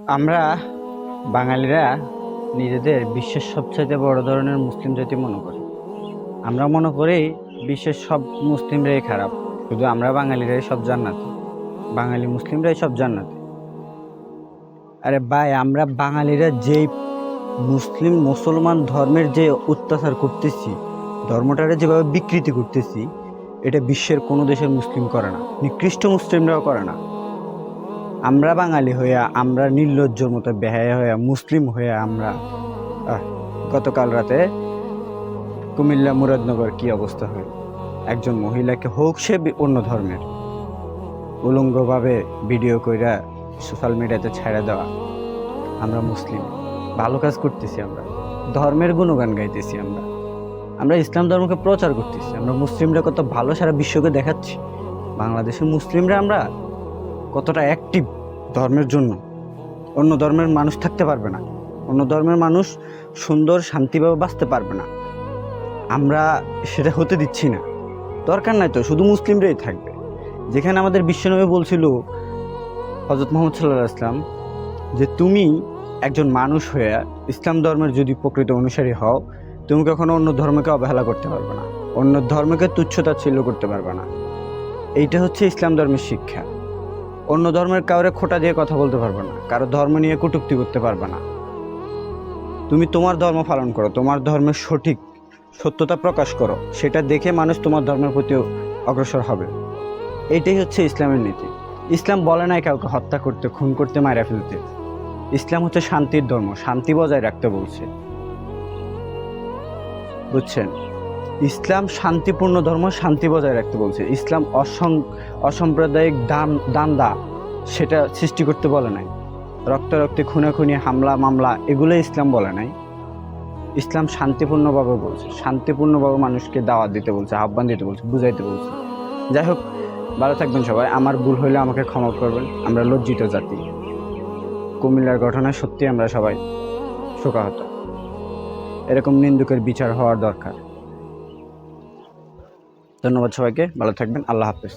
আমরা বাঙালিরা নিজেদের বিশ্বের সবচেয়ে বড় ধরনের মুসলিম জাতি মনে করি। আমরা মনে করি বিশ্বের সব মুসলিমরাই খারাপ, শুধু আমরা বাঙালিরাই সব জান্নাতি, বাঙালি মুসলিমরাই সব জান্নাতি। আরে ভাই, আমরা বাঙালিরা যেই মুসলিম মুসলমান ধর্মের যে অত্যাচার করতেছি, ধর্মটারে যেভাবে বিকৃতি করতেছি, এটা বিশ্বের কোনো দেশের মুসলিম করে না, নিকৃষ্ট মুসলিমরাও করে না। আমরা বাঙালি হইয়া, আমরা নির্লজ্জর মতো বেহায়া হইয়া, মুসলিম হইয়া আমরা গতকাল রাতে কুমিল্লা মুরাদনগর কি অবস্থা হইল, একজন মহিলাকে হোক সে অন্য ধর্মের, উলঙ্গভাবে ভিডিও কইরা সোশ্যাল মিডিয়াতে ছেড়ে দেওয়া। আমরা মুসলিম, ভালো কাজ করতেছি, আমরা ধর্মের গুণগান গাইতেছি, আমরা আমরা ইসলাম ধর্মকে প্রচার করতেছি, আমরা মুসলিমরা কত ভালো সারা বিশ্বকে দেখাচ্ছি। বাংলাদেশের মুসলিমরা আমরা কতটা অ্যাক্টিভ ধর্মের জন্য। অন্য ধর্মের মানুষ থাকতে পারবে না, অন্য ধর্মের মানুষ সুন্দর শান্তিভাবে বাঁচতে পারবে না, আমরা সেটা হতে দিচ্ছি না। দরকার নাই তো, শুধু মুসলিমরাই থাকবে। যেখানে আমাদের বিশ্বনবী বলছিল, হযরত মুহাম্মদ সাল্লাল্লাহু আলাইহি ওয়াসাল্লাম, যে তুমি একজন মানুষ হয়ে ইসলাম ধর্মের যদি প্রকৃত অনুসারী হও, তুমি কখনো অন্য ধর্মকে অবহেলা করতে পারবে না, অন্য ধর্মকে তুচ্ছ-তাচ্ছিল্য করতে পারবে না। এইটা হচ্ছে ইসলাম ধর্মের শিক্ষা। অন্য ধর্মের কাউরে খোঁটা দিয়ে কথা বলতে পারবে না, কারো ধর্ম নিয়ে কটূক্তি করতে পারবে না। তুমি তোমার ধর্ম পালন করো, তোমার ধর্মের সঠিক সত্যতা প্রকাশ করো, সেটা দেখে মানুষ তোমার ধর্মের প্রতি অগ্রসর হবে। এইটাই হচ্ছে ইসলামের নীতি। ইসলাম বলে নাই কাউকে হত্যা করতে, খুন করতে, মারা ফেলতে। ইসলাম হচ্ছে শান্তির ধর্ম, শান্তি বজায় রাখতে বলছে, বুঝছেন? ইসলাম শান্তিপূর্ণ ধর্ম, শান্তি বজায় রাখতে বলছে। ইসলাম অসাম্প্রদায়িক দান্দা সেটা সৃষ্টি করতে বলে নাই। রক্তারক্তি, খুনাখুনি, হামলা মামলা, এগুলো ইসলাম বলে নাই। ইসলাম শান্তিপূর্ণভাবে বলছে, শান্তিপূর্ণভাবে মানুষকে দাওয়াত দিতে বলছে, আহ্বান দিতে বলছে, বুঝাইতে বলছে। যাই হোক, ভালো থাকবেন সবাই। আমার ভুল হইলে আমাকে ক্ষমা করবেন। আমরা লজ্জিত জাতি। কুমিল্লার ঘটনায় সত্যি আমরা সবাই শোকাহত। এরকম নিন্দুকের বিচার হওয়ার দরকার। ধন্যবাদ সবাইকে, ভালো থাকবেন। আল্লাহ হাফেজ।